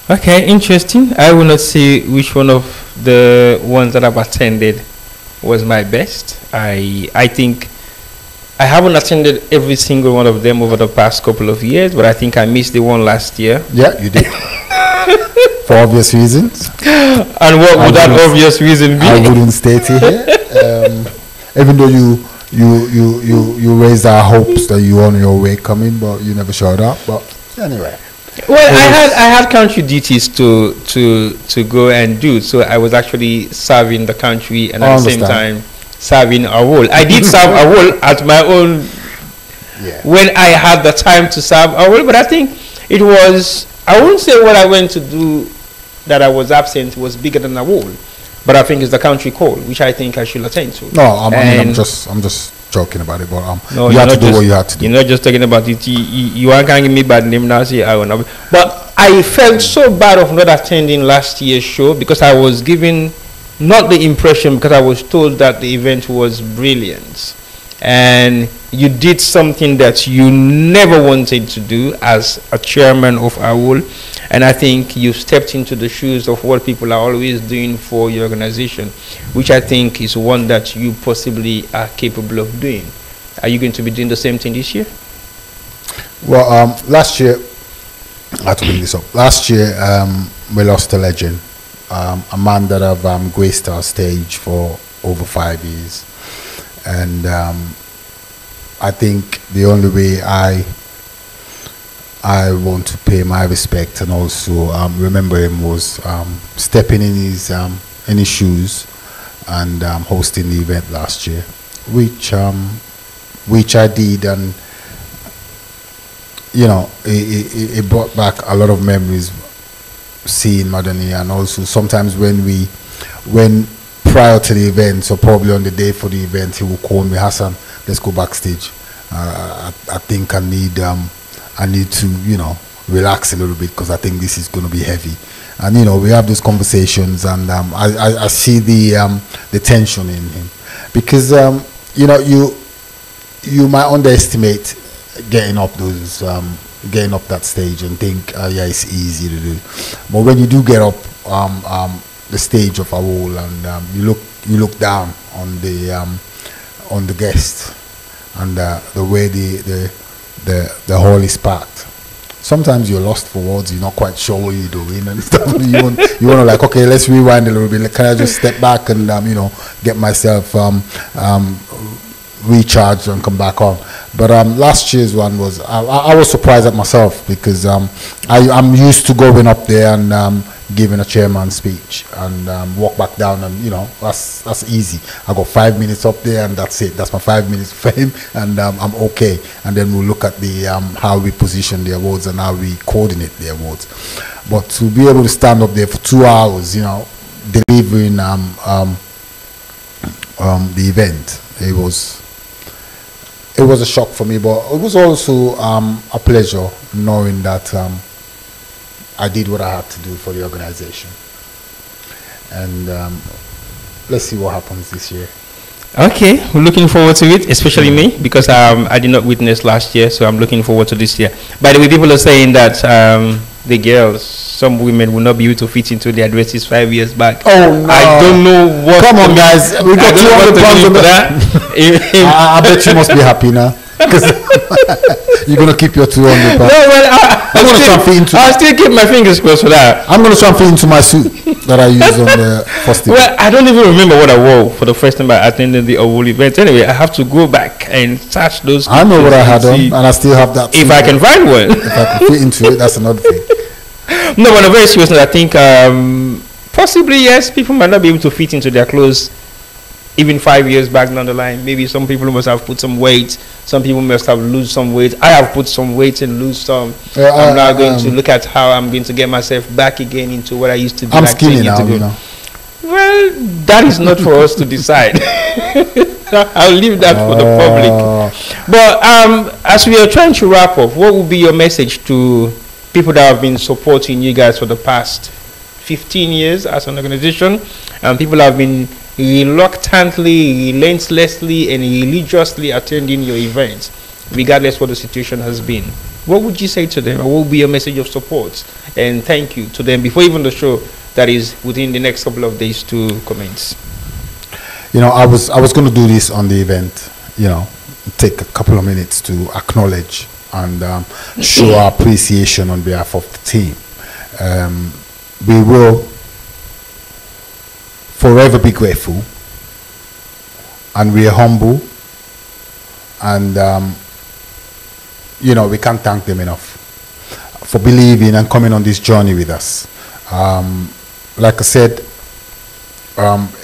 Okay, interesting. I will not say which one of the ones that I've attended was my best. I think I haven't attended every single one of them over the past couple of years, but I think I missed the one last year. Yeah, you did. For obvious reasons. And what would that obvious reason be? I wouldn't state it here. Even though you raised our hopes that you were on your way coming, but you never showed up. But anyway. Well, I had country duties to go and do, so I was actually serving the country and at the same time serving AWOL. I did serve AWOL at my own when I had the time to serve AWOL, but I think it was, I wouldn't say what I went to do that I was absent was bigger than AWOL, but I think it's the country call, which I think I should attend to. No, I'm just joking about it, but no, you had to do what you had to do. You're not just talking about it. You aren't going to give me bad name now. Say I will. But I felt so bad of not attending last year's show because I was given not the impression, because I was told that the event was brilliant, and you did something that you never wanted to do as a chairman of AWOL, and I think you stepped into the shoes of what people are always doing for your organization, which I think is one that you possibly are capable of doing. Are you going to be doing the same thing this year? Well, last year, I have to bring this up. Last year, we lost a legend, a man that have graced our stage for over 5 years, and I think the only way I want to pay my respect and also remember him was stepping in his shoes and hosting the event last year, which I did, and you know, it brought back a lot of memories seeing Madani, and also sometimes when prior to the event, so probably on the day for the event, he will call me, Hassan, let's go backstage. I think I need to, you know, relax a little bit because I think this is going to be heavy. And you know, we have those conversations, and I see the tension in him, because you know, you might underestimate getting up that stage and think, yeah, it's easy to do. But when you do get up the stage of AWOL, and you look down on the guest, and the way the hall is packed, sometimes you're lost for words. You're not quite sure what you're doing, and stuff. you want to, like, okay, let's rewind a little bit. Like, can I just step back and you know, get myself recharged and come back on? But last year's one was, I was surprised at myself, because I'm used to going up there and giving a chairman's speech and walk back down, and that's easy. I got 5 minutes up there and that's it. That's my 5 minutes fame, and I'm okay. And then we'll look at the how we position the awards and how we coordinate the awards. But to be able to stand up there for 2 hours, delivering the event, it was a shock for me, but it was also a pleasure knowing that I did what I had to do for the organization. And let's see what happens this year. Okay, we're looking forward to it, especially me, because I did not witness last year, so I'm looking forward to this year. By the way, people are saying that the girls, some women will not be able to fit into their dresses 5 years back. Oh no! I don't know what. Come on, guys, we got 200 pounds on that. I bet you must be happy now, because you're gonna keep your 200 pounds. No, well, I'll still keep my fingers crossed for that. I'm gonna try and fit into my suit that I used on the festival. Well, I don't even remember what I wore for the first time I attended the AWOL event. Anyway, I have to go back and search those. I know what I had on, and I still have that. If I can find one. If I can fit into it, that's another thing. No, but on a very serious note, I think possibly yes, people might not be able to fit into their clothes even 5 years back down the line. Maybe some people must have put some weight. Some people must have lost some weight. I have put some weight and lose some. I'm now going to look at how I'm going to get myself back again into what I used to be. I'm like skinny now, Well, that is not for us to decide. I'll leave that for the public. But as we are trying to wrap up, what would be your message to people that have been supporting you guys for the past 15 years as an organization, and people have been reluctantly, relentlessly, and religiously attending your events, regardless what the situation has been? What would you say to them? What will be your message of support and thank you to them before even the show that is within the next couple of days to commence? I was going to do this on the event, take a couple of minutes to acknowledge and show our appreciation on behalf of the team. We will forever be grateful, and we are humble, and we can't thank them enough for believing and coming on this journey with us. Like I said,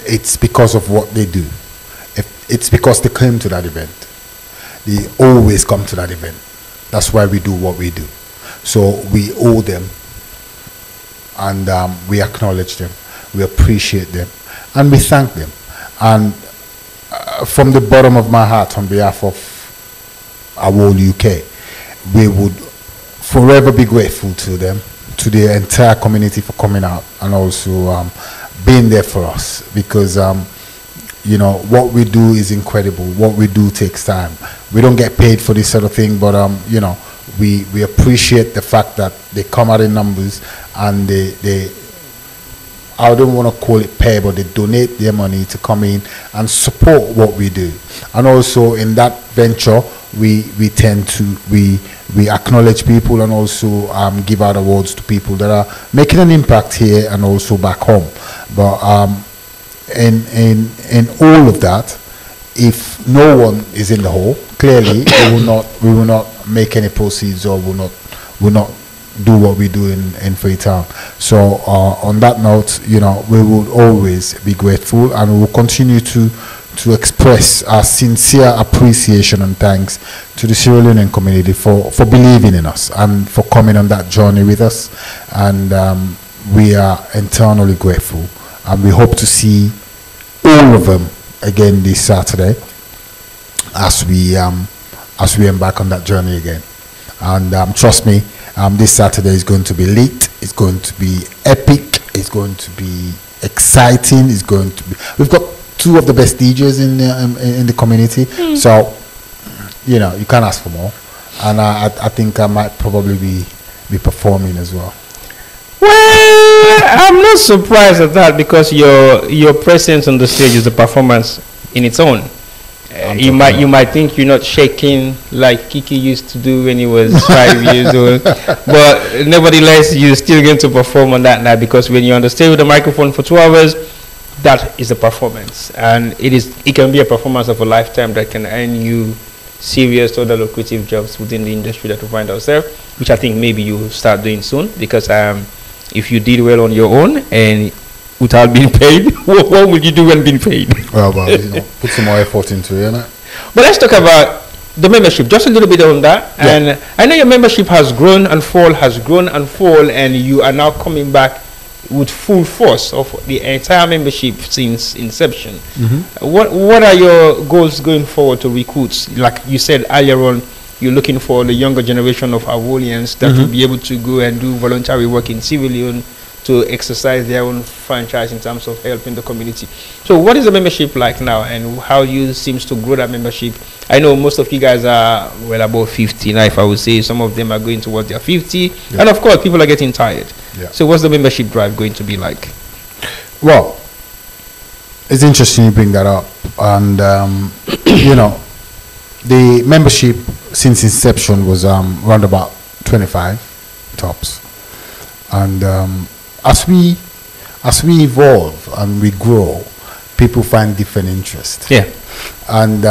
it's because of what they do. It's because they came to that event. They always come to that event. That's why we do what we do. So we owe them, and we acknowledge them, we appreciate them, and we thank them. And from the bottom of my heart, on behalf of AWOL UK, we would forever be grateful to them, to the entire community, for coming out and also being there for us, because what we do is incredible. What we do takes time. We don't get paid for this sort of thing, but we appreciate the fact that they come out in numbers, and they I don't want to call it pay, but they donate their money to come in and support what we do. And also in that venture, we tend to we acknowledge people, and also give out awards to people that are making an impact here and also back home. But in all of that, if no one is in the hole, clearly we will not make any proceeds, or will not do what we do in Freetown. So on that note, we will always be grateful, and we will continue to express our sincere appreciation and thanks to the Sierra Leonean community for believing in us and for coming on that journey with us. And we are eternally grateful, and we hope to see all of them again this Saturday as we embark on that journey again. And trust me, this Saturday is going to be lit. It's going to be epic. It's going to be exciting. It's going to be. We've got two of the best DJs in the community, so you can't ask for more. And I think I might probably be performing as well. Well, I'm not surprised at that, because your presence on the stage is a performance in its own. You might think you're not shaking like Kiki used to do when he was 5 years old, but nevertheless, you're still going to perform on that night, because when you're on the stage with a microphone for 2 hours, that is a performance, and it can be a performance of a lifetime that can earn you serious other lucrative jobs within the industry that we find ourselves, which I think maybe you will start doing soon, because if you did well on your own and without being paid, what would you do when being paid? Well, put some more effort into it, innit? But let's talk about the membership, just a little bit on that. Yeah. And I know your membership has grown and fall, and you are now coming back with full force of the entire membership since inception. What are your goals going forward to recruits? Like you said earlier on, you're looking for the younger generation of Awolians that will be able to go and do voluntary work in Sierra Leone to exercise their own franchise in terms of helping the community. So what is the membership like now, and how you seems to grow that membership? I know most of you guys are well above 50 now, if I would say. Some of them are going towards their 50, and of course people are getting tired. So what's the membership drive going to be like? Well, it's interesting you bring that up, and you know, the membership since inception was around about 25 tops, and as we evolve and we grow, people find different interests. And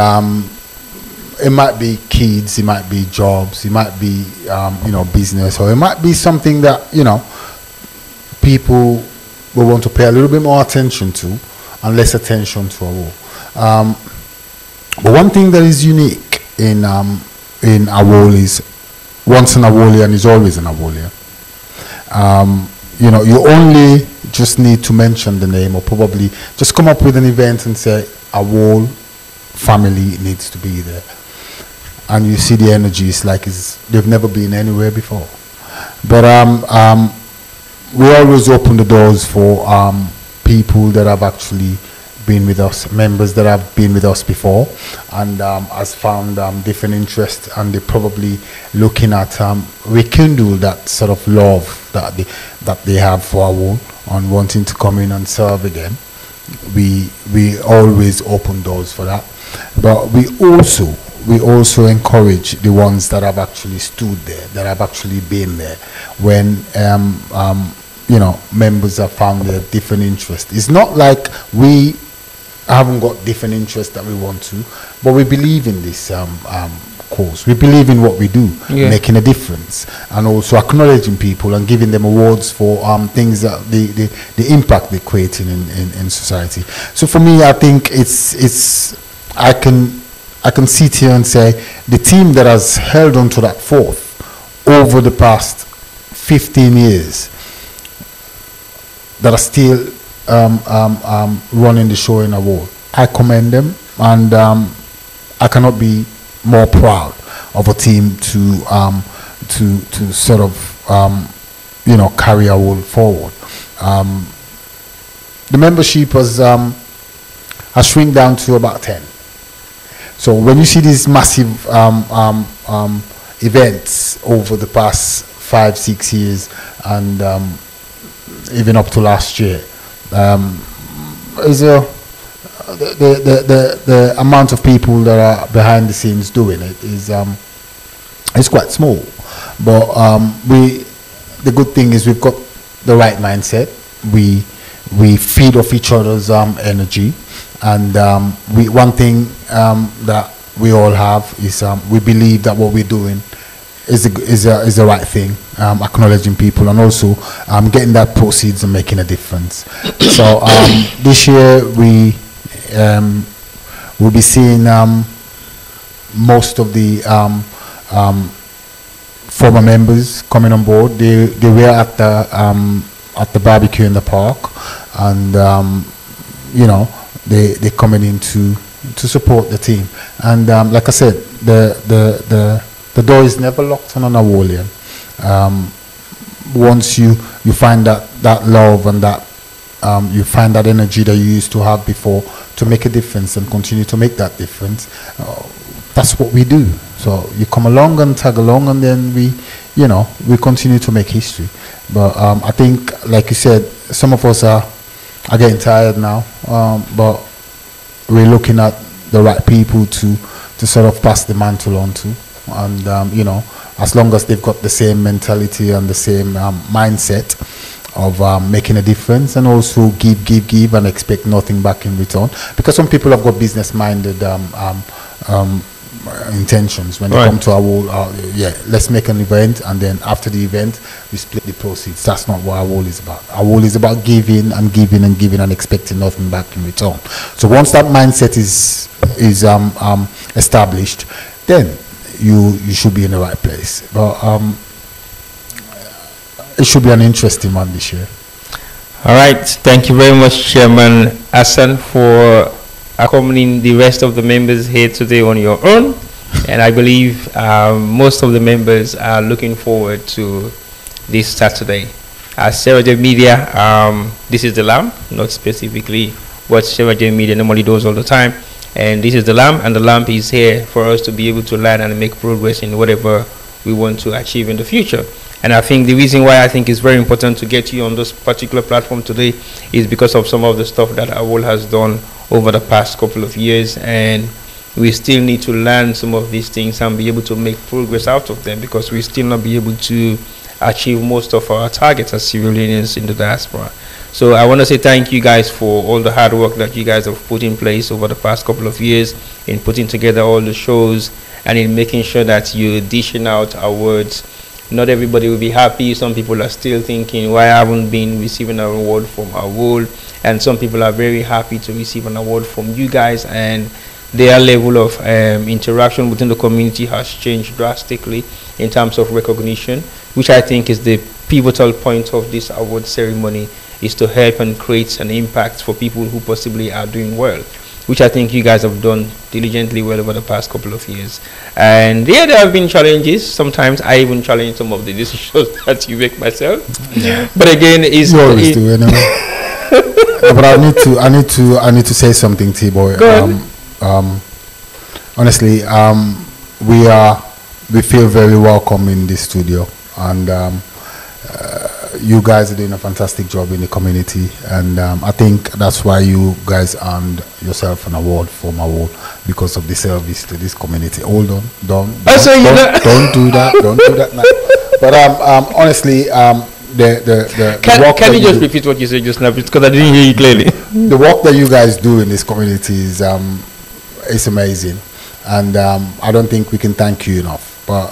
it might be kids, it might be jobs, it might be you know, business, or it might be something that, you know, people will want to pay a little bit more attention to and less attention to AWOL. But one thing that is unique in AWOL is once an Awolian is always an Awolian. You know, you only just need to mention the name, or probably just come up with an event and say AWOL family needs to be there, and you see the energy. It's like they've never been anywhere before. But we always open the doors for people that have actually been with us, members that have been with us before, and has found different interests, and they're probably looking at rekindle that sort of love that they have for AWOL and wanting to come in and serve again. We always open doors for that, but we also encourage the ones that have actually stood there, that have actually been there when you know, members have found their different interests. It's not like we haven't got different interests that we want to, but we believe in this cause. We believe in what we do, making a difference, and also acknowledging people and giving them awards for things that the impact they're creating in society. So for me, I think it's I can sit here and say the team that has held on to that fourth over the past 15 years, that are still running the show in AWOL, I commend them, and I cannot be more proud of a team to sort of you know, carry AWOL forward. The membership has shrunk down to about 10. So when you see these massive events over the past 5-6 years, and even up to last year, the amount of people that are behind the scenes doing it is quite small. But the good thing is we've got the right mindset. We feed off each other's energy, and one thing that we all have is we believe that what we're doing is the right thing, acknowledging people, and also getting that proceeds and making a difference. So this year we will be seeing most of the former members coming on board. They were at the barbecue in the park, and you know, they're coming in to support the team. And like I said, the door is never locked on an Awolian. Once you find that love and that you find that energy that you used to have before to make a difference and continue to make that difference, that's what we do. So you come along and tag along, and then we continue to make history. But I think, like you said, some of us are getting tired now, but we're looking at the right people to sort of pass the mantle on to. And you know, as long as they've got the same mentality and the same mindset of making a difference, and also give and expect nothing back in return, because some people have got business minded intentions when they come to AWOL. Yeah, let's make an event, and then after the event we split the proceeds. That's not what AWOL is about. AWOL is about giving and giving and giving and expecting nothing back in return. So once that mindset is established, then you should be in the right place. But it should be an interesting one this year. All right, thank you very much, Chairman Hassan, for accompanying the rest of the members here today on your own. And I believe most of the members are looking forward to this Saturday. As Sarah J Media, this is the lamp, not specifically what Sarah J Media normally does all the time. And this is the lamp, and the lamp is here for us to be able to learn and make progress in whatever we want to achieve in the future. And I think the reason why I think it's very important to get you on this particular platform today is because of some of the stuff that AWOL has done over the past couple of years, and we still need to learn some of these things and be able to make progress out of them, because we still not be able to achieve most of our targets as civilians in the diaspora. So I want to say thank you guys for all the hard work that you guys have put in place over the past couple of years in putting together all the shows and in making sure that you're dishing out awards. Not everybody will be happy. Some people are still thinking, why I haven't been receiving an award from AWOL? And some people are very happy to receive an award from you guys, and their level of interaction within the community has changed drastically in terms of recognition, which I think is the pivotal point of this award ceremony, is to help and create an impact for people who possibly are doing well, which I think you guys have done diligently well over the past couple of years. And yeah, there have been challenges. Sometimes I even challenge some of the decisions that you make myself. Yeah. But again, it's you always do anyway. But I need to say something, T-Boy. Honestly, we feel very welcome in this studio, and you guys are doing a fantastic job in the community, and I think that's why you guys earned yourself an award from AWOL, because of the service to this community. Hold on, don't do that now. But honestly, can you just repeat what you said just now, because I didn't hear you clearly? The work that you guys do in this community is amazing, and I don't think we can thank you enough. But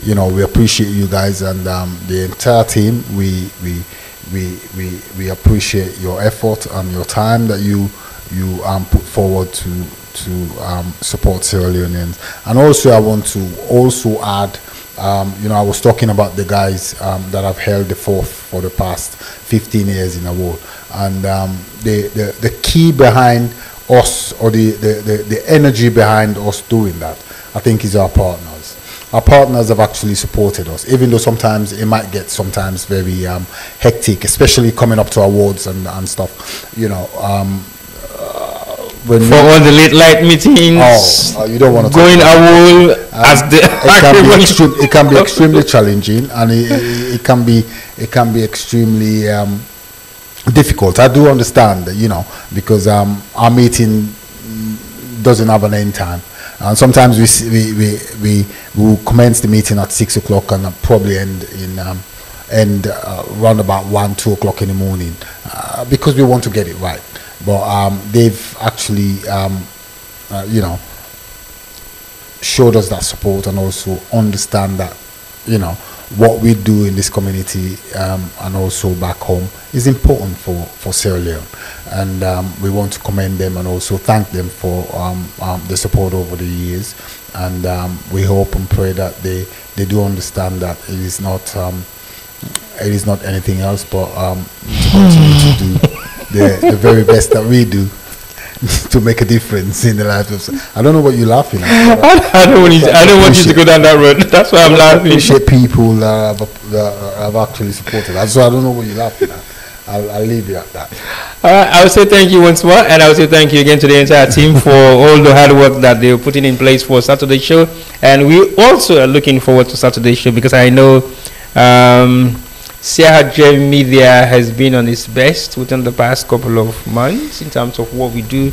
you know, we appreciate you guys, and the entire team. We appreciate your effort and your time that you put forward to support Sierra Leoneans. And also, I want to also add, you know, I was talking about the guys that have held the fort for the past 15 years in AWOL, and the key behind us, or the energy behind us doing that, I think, is our partners. Our partners have actually supported us, even though sometimes it might get very hectic, especially coming up to awards and stuff. You know, when for all the late night meetings, you don't want to going AWOL as the it can be extremely challenging, and it can be extremely difficult. I do understand, you know, because our meeting doesn't have an end time. And sometimes we will commence the meeting at 6 o'clock and probably end around about 1-2 o'clock in the morning, because we want to get it right. But they've actually you know, showed us that support, and also understand that, you know, what we do in this community and also back home is important for Sierra Leone, and we want to commend them and also thank them for the support over the years, and we hope and pray that they do understand that it is not anything else but to continue to do the very best that we do to make a difference in the life of. I don't know what you're laughing at. I don't want you to go down that road. That's why I'm laughing. I appreciate people that have actually supported us. So I don't know what you're laughing at. I'll leave you at that. I would say thank you once more, and I would say thank you again to the entire team for all the hard work that they're putting in place for Saturday's show. And we also are looking forward to Saturday's show, because I know Sierra J Media has been on its best within the past couple of months in terms of what we do.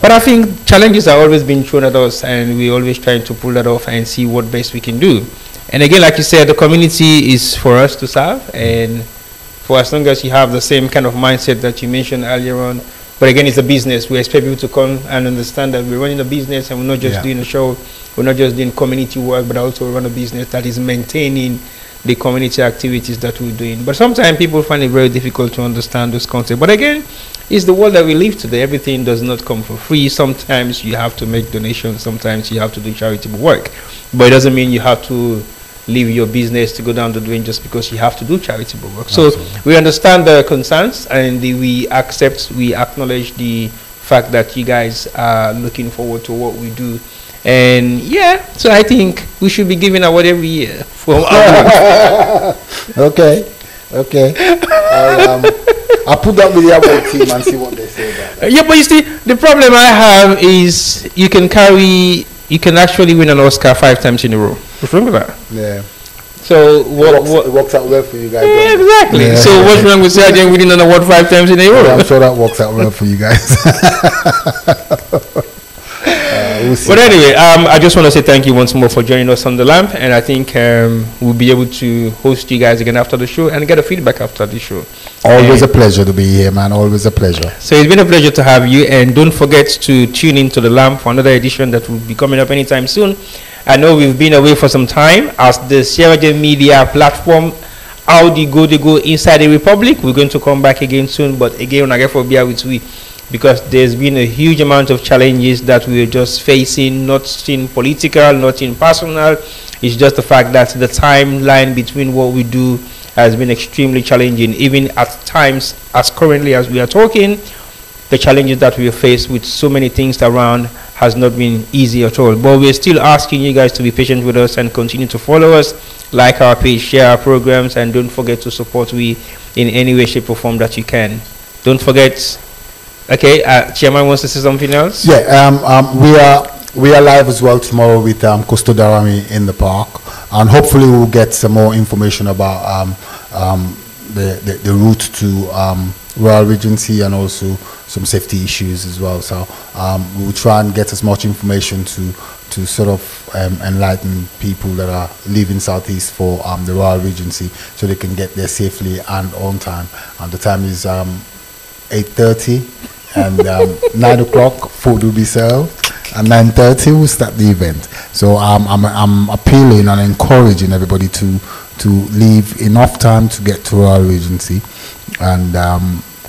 But I think challenges are always being thrown at us, and we're always trying to pull that off and see what best we can do. And again, like you said, the community is for us to serve, and for as long as you have the same kind of mindset that you mentioned earlier on, But again, it's a business. We expect people to come and understand that we're running a business and we're not just doing a show. We're not just doing community work, but also run a business that is maintaining the community activities that we're doing. But sometimes people find it very difficult to understand those concepts. But again, it's the world that we live today. Everything does not come for free. Sometimes you have to make donations. Sometimes you have to do charitable work. But it doesn't mean you have to leave your business to go down the drain just because you have to do charitable work. Absolutely. So we understand the concerns, and we acknowledge the fact that you guys are looking forward to what we do. And yeah, so I think we should be giving award every year for Okay. I'll put that with the award team and see what they say about that. Yeah, but you see, the problem I have is you can actually win an Oscar 5 times in a row. Remember that? Yeah. So it works out well for you guys. Yeah, exactly. Yeah. So what's wrong with Sergeant winning an award 5 times in a row? Yeah, I'm sure that works out well for you guys. But anyway, I just want to say thank you once more for joining us on The Lamp, and I think we'll be able to host you guys again after the show and get a feedback after the show. Always a pleasure to be here, man. Always a pleasure. So it's been a pleasure to have you, and don't forget to tune in to The Lamp for another edition that will be coming up anytime soon. I know we've been away for some time as the Sierra Leone media platform. How they go inside the Republic. We're going to come back again soon, but again, I get for bear with we, because there's been a huge amount of challenges that we're just facing, not in political, not in personal. It's just the fact that the timeline between what we do has been extremely challenging. Even at times, as currently as we are talking, the challenges that we face with so many things around has not been easy at all. But we're still asking you guys to be patient with us and continue to follow us, like our page, share our programs, and don't forget to support we in any way, shape, or form that you can. Don't forget. Okay, Chairman wants to say something else? Yeah, we are live as well tomorrow with Costo Darami in the park, and hopefully we'll get some more information about the route to Royal Regency and also some safety issues as well. So we'll try and get as much information to sort of enlighten people that are leaving Southeast for the Royal Regency, so they can get there safely and on time. And the time is 8:30, and 9 o'clock food will be served, and 9:30 we'll start the event. So I'm appealing and encouraging everybody to leave enough time to get to Royal Regency and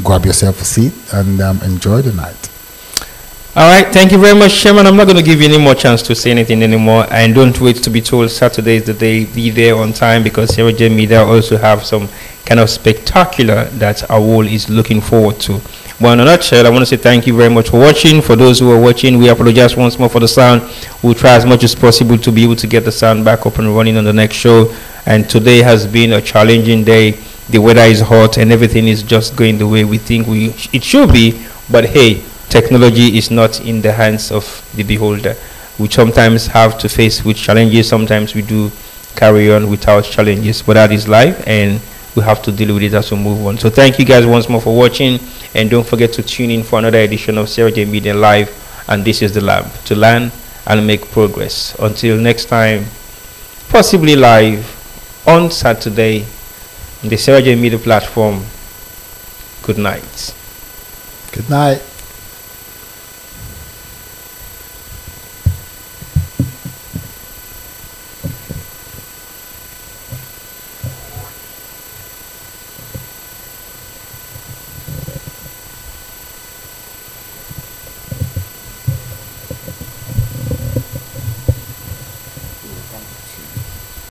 grab yourself a seat and enjoy the night. All right, thank you very much, Chairman. I'm not going to give you any more chance to say anything anymore, and don't wait to be told Saturday is the day. Be there on time, because Sierra Leone Media also have some kind of spectacular that AWOL is looking forward to. Well, in a nutshell, I want to say thank you very much for watching. For those who are watching, we apologize once more for the sound. We'll try as much as possible to be able to get the sound back up and running on the next show. And today has been a challenging day. The weather is hot and everything is just going the way we think it should be. But hey, technology is not in the hands of the beholder. We sometimes have to face with challenges. Sometimes we do carry on without challenges. But that is life, and we have to deal with it as we move on. So thank you guys once more for watching, and don't forget to tune in for another edition of Sierra Leone Media Live. And this is The Lamp, to learn and make progress. Until next time, possibly live on Saturday on the Sierra Leone Media platform. Good night. Good night.